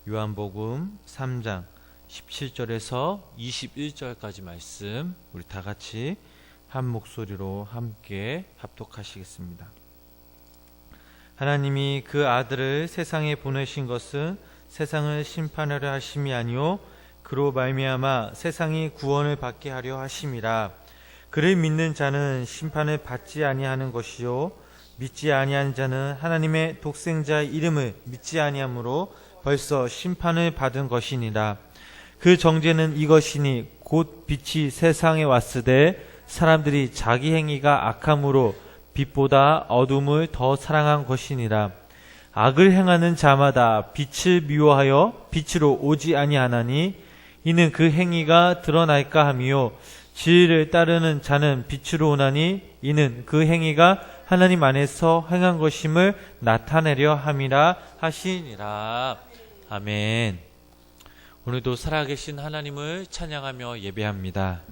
요한복음 3장 17절에서 21절까지 말씀 우리 다 같이 한 목소리로 함께 합독하시겠습니다. 하나님이 그 아들을 세상에 보내신 것은 세상을 심판하려 하심이 아니요 그로 말미암아 세상이 구원을 받게 하려 하심이라. 그를 믿는 자는 심판을 받지 아니하는 것이요 믿지 아니하는 자는 하나님의 독생자의 이름을 믿지 아니하므로 벌써 심판을 받은 것이니라. 그 정죄는 이것이니 곧 빛이 세상에 왔으되 사람들이 자기 행위가 악함으로 빛보다 어둠을 더 사랑한 것이니라. 악을 행하는 자마다 빛을 미워하여 빛으로 오지 아니하나니 이는 그 행위가 드러날까 함이요 진리를 따르는 자는 빛으로 오나니 이는 그 행위가 하나님 안에서 행한 것임을 나타내려 함이라 하시니라. 아멘. 오늘도 살아계신 하나님을 찬양하며 예배합니다.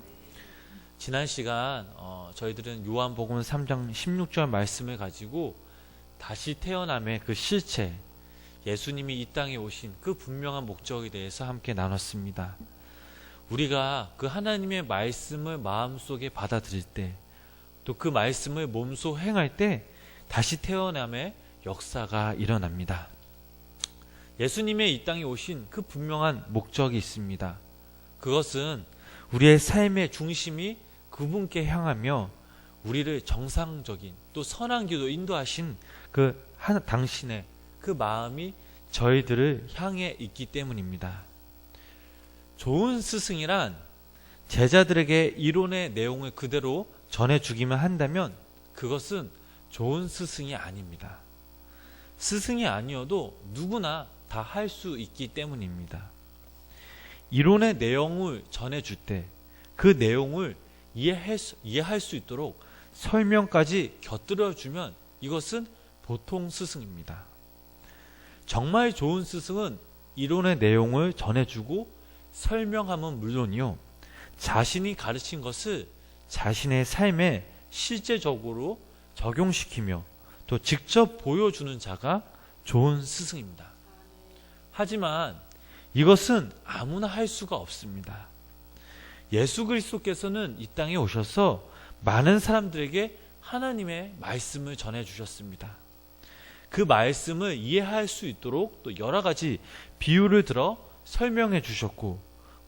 지난 시간 저희들은 요한복음 3장 16절 말씀을 가지고 다시 태어남의 그 실체, 예수님이 이 땅에 오신 그 분명한 목적에 대해서 함께 나눴습니다. 우리가 그 하나님의 말씀을 마음속에 받아들일 때, 또 그 말씀을 몸소 행할 때 다시 태어남의 역사가 일어납니다. 예수님의 이 땅에 오신 그 분명한 목적이 있습니다. 그것은 우리의 삶의 중심이 그분께 향하며 우리를 정상적인 또 선한 길로 인도하신 그 당신의 그 마음이 저희들을 향해 있기 때문입니다. 좋은 스승이란 제자들에게 이론의 내용을 그대로 전해주기만 한다면 그것은 좋은 스승이 아닙니다. 스승이 아니어도 누구나 다 할 수 있기 때문입니다. 이론의 내용을 전해줄 때 그 내용을 이해할 수 있도록 설명까지 곁들여주면 이것은 보통 스승입니다. 정말 좋은 스승은 이론의 내용을 전해주고 설명하면 물론이요, 자신이 가르친 것을 자신의 삶에 실제적으로 적용시키며 또 직접 보여주는 자가 좋은 스승입니다. 하지만 이것은 아무나 할 수가 없습니다. 예수 그리스도께서는 이 땅에 오셔서 많은 사람들에게 하나님의 말씀을 전해주셨습니다. 그 말씀을 이해할 수 있도록 또 여러 가지 비유를 들어 설명해 주셨고,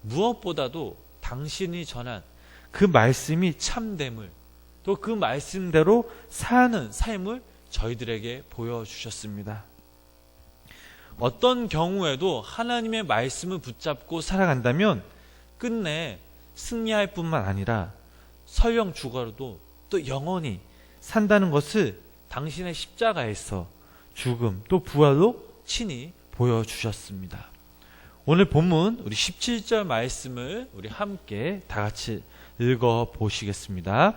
무엇보다도 당신이 전한 그 말씀이 참됨을, 또 그 말씀대로 사는 삶을 저희들에게 보여주셨습니다. 어떤 경우에도 하나님의 말씀을 붙잡고 살아간다면 끝내 승리할 뿐만 아니라 설령 죽어도 또 영원히 산다는 것을 당신의 십자가에서 죽음 또 부활로 친히 보여주셨습니다. 오늘 본문 우리 17절 말씀을 우리 함께 다 같이 읽어보시겠습니다.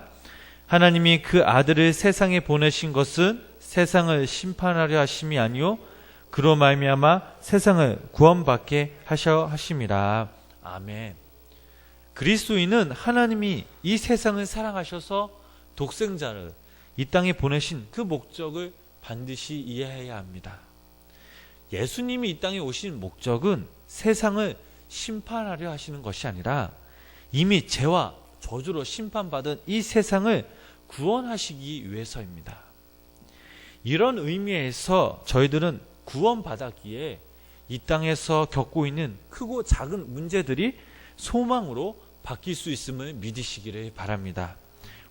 하나님이 그 아들을 세상에 보내신 것은 세상을 심판하려 하심이 아니요 그로 말미암아 세상을 구원받게 하셔 하심이라. 아멘. 그리스도인은 하나님이 이 세상을 사랑하셔서 독생자를 이 땅에 보내신 그 목적을 반드시 이해해야 합니다. 예수님이 이 땅에 오신 목적은 세상을 심판하려 하시는 것이 아니라 이미 죄와 저주로 심판받은 이 세상을 구원하시기 위해서입니다. 이런 의미에서 저희들은 구원받았기에 이 땅에서 겪고 있는 크고 작은 문제들이 소망으로 바뀔 수 있음을 믿으시기를 바랍니다.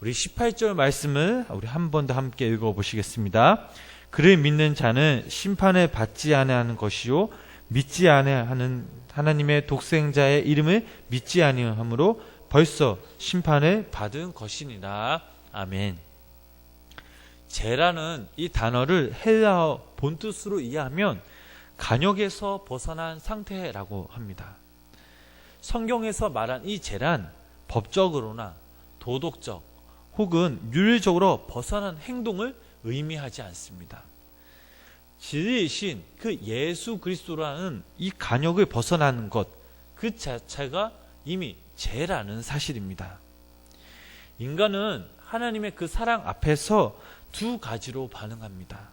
우리 18절 말씀을 우리 한 번 더 함께 읽어보시겠습니다. 그를 믿는 자는 심판을 받지 아니하는 것이요 믿지 아니하는 하나님의 독생자의 이름을 믿지 아니함으로 벌써 심판을 받은 것이니라. 아멘. 죄라는 이 단어를 헬라어 본뜻으로 이해하면 간역에서 벗어난 상태라고 합니다. 성경에서 말한 이 죄란 법적으로나 도덕적 혹은 윤리적으로 벗어난 행동을 의미하지 않습니다. 진리이신 그 예수 그리스도라는 이 간역을 벗어나는 것, 그 자체가 이미 죄라는 사실입니다. 인간은 하나님의 그 사랑 앞에서 두 가지로 반응합니다.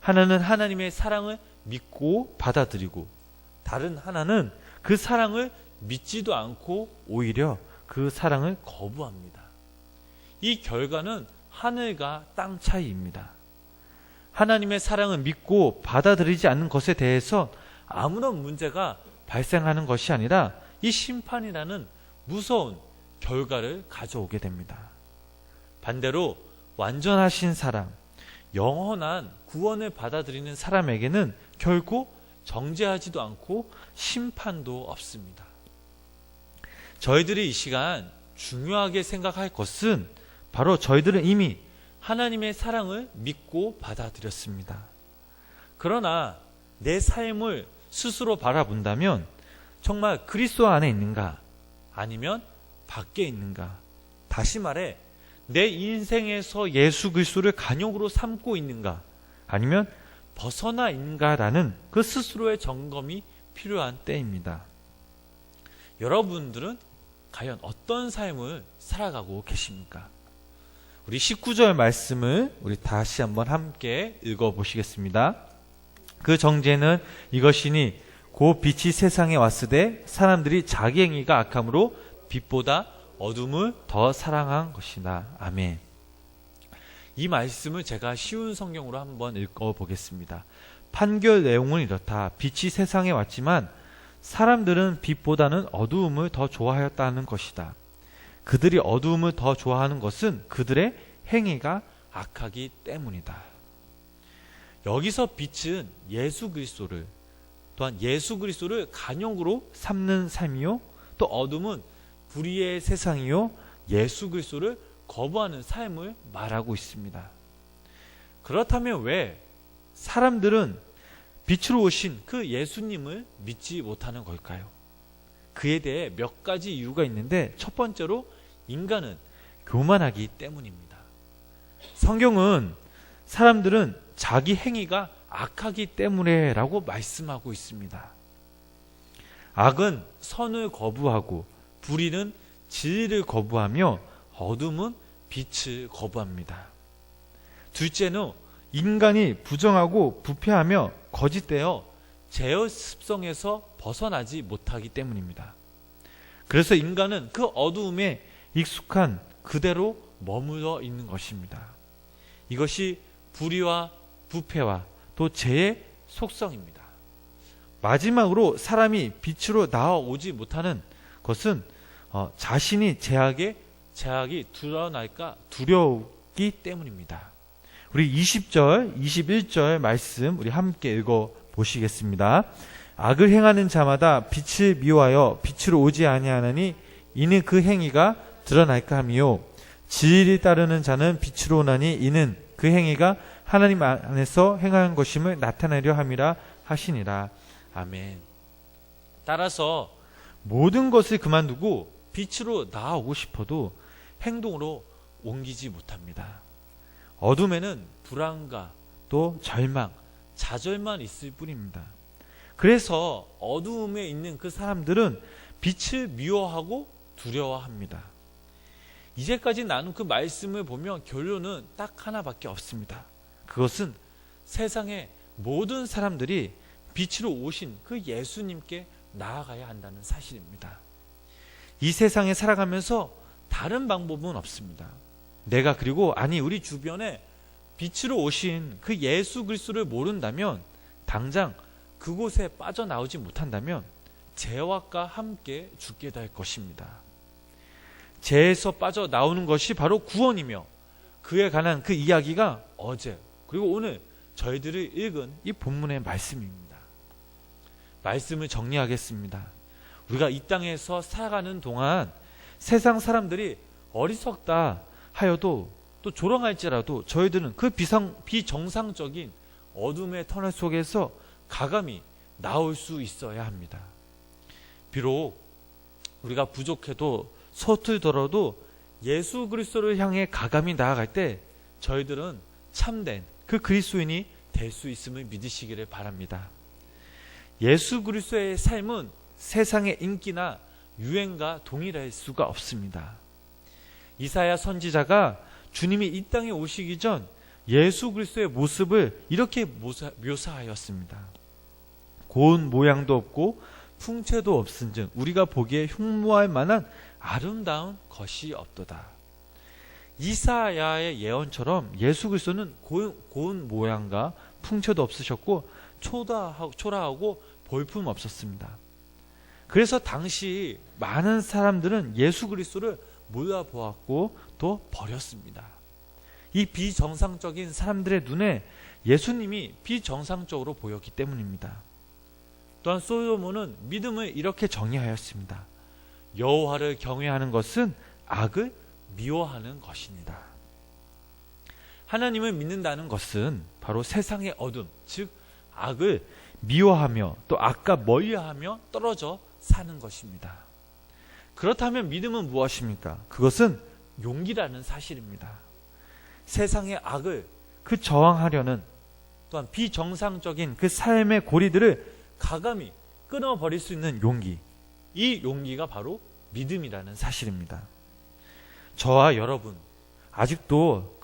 하나는 하나님의 사랑을 믿고 받아들이고, 다른 하나는 그 사랑을 믿지도 않고 오히려 그 사랑을 거부합니다. 이 결과는 하늘과 땅 차이입니다. 하나님의 사랑을 믿고 받아들이지 않는 것에 대해서 아무런 문제가 발생하는 것이 아니라 이 심판이라는 무서운 결과를 가져오게 됩니다. 반대로 완전하신 사랑, 영원한 구원을 받아들이는 사람에게는 결코 정죄하지도 않고 심판도 없습니다. 저희들이 이 시간 중요하게 생각할 것은 바로 저희들은 이미 하나님의 사랑을 믿고 받아들였습니다. 그러나 내 삶을 스스로 바라본다면 정말 그리스도 안에 있는가 아니면 밖에 있는가, 다시 말해 내 인생에서 예수 그리스도를 간역으로 삼고 있는가 아니면 벗어나 있는가라는 그 스스로의 점검이 필요한 때입니다. 여러분들은 과연 어떤 삶을 살아가고 계십니까? 우리 19절 말씀을 우리 다시 한번 함께 읽어보시겠습니다. 그 정죄는 이것이니 곧 빛이 세상에 왔으되 사람들이 자기 행위가 악함으로 빛보다 어둠을 더 사랑한 것이나. 아멘. 이 말씀을 제가 쉬운 성경으로 한번 읽어보겠습니다. 판결 내용은 이렇다. 빛이 세상에 왔지만 사람들은 빛보다는 어두움을 더 좋아하였다는 것이다. 그들이 어두움을 더 좋아하는 것은 그들의 행위가 악하기 때문이다. 여기서 빛은 예수 그리스도를, 또한 예수 그리스도를 간역으로 삼는 삶이요, 또 어둠은 불의의 세상이요 예수 그리스도를 거부하는 삶을 말하고 있습니다. 그렇다면 왜 사람들은 빛으로 오신 그 예수님을 믿지 못하는 걸까요? 그에 대해 몇 가지 이유가 있는데, 첫 번째로 인간은 교만하기 때문입니다. 성경은 사람들은 자기 행위가 악하기 때문에 라고 말씀하고 있습니다. 악은 선을 거부하고 불의는 진리를 거부하며 어둠은 빛을 거부합니다. 둘째는 인간이 부정하고 부패하며 거짓되어 제어 습성에서 벗어나지 못하기 때문입니다. 그래서 인간은 그 어두움에 익숙한 그대로 머물러 있는 것입니다. 이것이 불의와 부패와 또 죄의 속성입니다. 마지막으로 사람이 빛으로 나아오지 못하는 것은 자신이 제약이 드러날까 두려우기 때문입니다. 우리 20절, 21절 말씀 우리 함께 읽어 보시겠습니다. 악을 행하는 자마다 빛을 미워하여 빛으로 오지 아니하나니 이는 그 행위가 드러날까 하미요, 진리를 따르는 자는 빛으로 오나니 이는 그 행위가 하나님 안에서 행하는 것임을 나타내려 함이라 하시니라. 아멘. 따라서 모든 것을 그만두고 빛으로 나아오고 싶어도 행동으로 옮기지 못합니다. 어둠에는 불안과 또 절망, 좌절만 있을 뿐입니다. 그래서 어두움에 있는 그 사람들은 빛을 미워하고 두려워합니다. 이제까지 나눈 그 말씀을 보면 결론은 딱 하나밖에 없습니다. 그것은 세상의 모든 사람들이 빛으로 오신 그 예수님께 나아가야 한다는 사실입니다. 이 세상에 살아가면서 다른 방법은 없습니다. 우리 주변에 빛으로 오신 그 예수 그리스도를 모른다면, 당장 그곳에 빠져나오지 못한다면 죄악과 함께 죽게 될 것입니다. 죄에서 빠져나오는 것이 바로 구원이며, 그에 관한 그 이야기가 어제 그리고 오늘 저희들이 읽은 이 본문의 말씀입니다. 말씀을 정리하겠습니다. 우리가 이 땅에서 살아가는 동안 세상 사람들이 어리석다 하여도 또 조롱할지라도 저희들은 그 비정상적인 어둠의 터널 속에서 가감히 나올 수 있어야 합니다. 비록 우리가 부족해도 서툴더라도 예수 그리스도를 향해 가감히 나아갈 때 저희들은 참된 그 그리스도인이 될 수 있음을 믿으시기를 바랍니다. 예수 그리스도의 삶은 세상의 인기나 유행과 동일할 수가 없습니다. 이사야 선지자가 주님이 이 땅에 오시기 전 예수 그리스도의 모습을 이렇게 묘사하였습니다. 고운 모양도 없고 풍채도 없은즉 우리가 보기에 흉모할 만한 아름다운 것이 없도다. 이사야의 예언처럼 예수 그리스도는 고운 모양과 풍채도 없으셨고 초라하고 볼품 없었습니다. 그래서 당시 많은 사람들은 예수 그리스도를 몰라보았고 또 버렸습니다. 이 비정상적인 사람들의 눈에 예수님이 비정상적으로 보였기 때문입니다. 또한 솔로몬은 믿음을 이렇게 정의하였습니다. 여호와를 경외하는 것은 악을 미워하는 것입니다. 하나님을 믿는다는 것은 바로 세상의 어둠, 즉 악을 미워하며 또 악과 멀리하며 떨어져 사는 것입니다. 그렇다면 믿음은 무엇입니까? 그것은 용기라는 사실입니다. 세상의 악을 저항하려는 또한 비정상적인 그 삶의 고리들을 가감히 끊어버릴 수 있는 용기, 이 용기가 바로 믿음이라는 사실입니다. 저와 여러분 아직도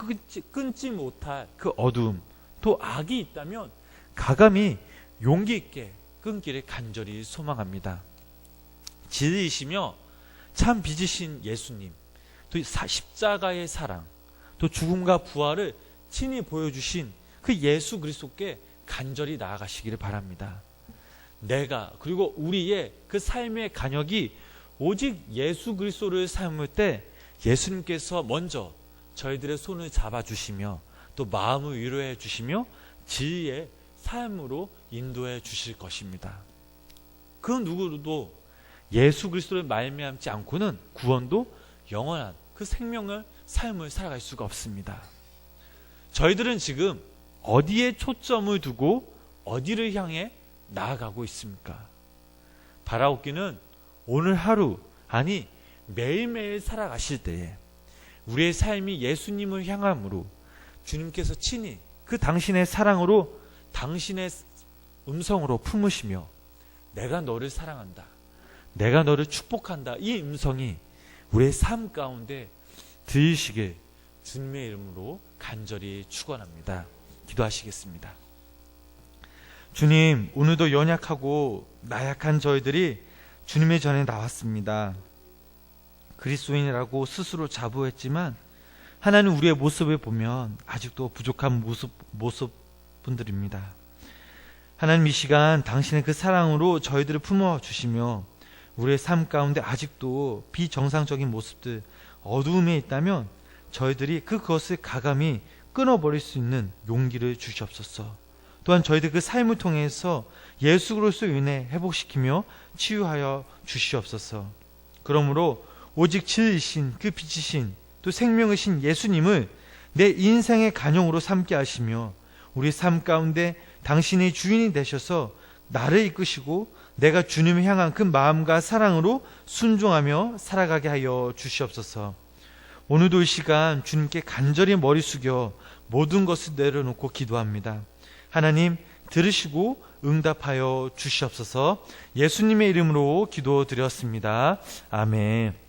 끊지 못할 그 어두움 또 악이 있다면 가감히 용기 있게 끊기를 간절히 소망합니다. 진리이시며 참 빛이신 예수님, 또 십자가의 사랑, 또 죽음과 부활을 친히 보여주신 그 예수 그리스도께 간절히 나아가시기를 바랍니다. 내가 그리고 우리의 그 삶의 간역이 오직 예수 그리스도를 삶을 때 예수님께서 먼저 저희들의 손을 잡아주시며 또 마음을 위로해 주시며 진리의 삶으로 인도해 주실 것입니다. 그 누구도 예수 그리스도를 말미암지 않고는 구원도 영원한 그 생명을 삶을 살아갈 수가 없습니다. 저희들은 지금 어디에 초점을 두고 어디를 향해 나아가고 있습니까? 바라옵기는 오늘 하루, 아니 매일매일 살아가실 때에 우리의 삶이 예수님을 향함으로 주님께서 친히 그 당신의 사랑으로 당신의 음성으로 품으시며 내가 너를 사랑한다, 내가 너를 축복한다, 이 음성이 우리의 삶 가운데 들리시길 주님의 이름으로 간절히 축원합니다. 기도하시겠습니다. 주님, 오늘도 연약하고 나약한 저희들이 주님의 전에 나왔습니다. 그리스도인이라고 스스로 자부했지만 하나님 우리의 모습을 보면 아직도 부족한 모습분들입니다. 하나님 이 시간 당신의 그 사랑으로 저희들을 품어주시며 우리의 삶 가운데 아직도 비정상적인 모습들, 어두움에 있다면 저희들이 그것을 가감히 끊어버릴 수 있는 용기를 주시옵소서. 또한 저희들 그 삶을 통해서 예수 그리스도로 인해 회복시키며 치유하여 주시옵소서. 그러므로 오직 진리이신 그 빛이신 또 생명이신 예수님을 내 인생의 간용으로 삼게 하시며 우리 삶 가운데 당신의 주인이 되셔서 나를 이끄시고 내가 주님을 향한 그 마음과 사랑으로 순종하며 살아가게 하여 주시옵소서. 오늘도 이 시간 주님께 간절히 머리 숙여 모든 것을 내려놓고 기도합니다. 하나님 들으시고 응답하여 주시옵소서. 예수님의 이름으로 기도드렸습니다. 아멘.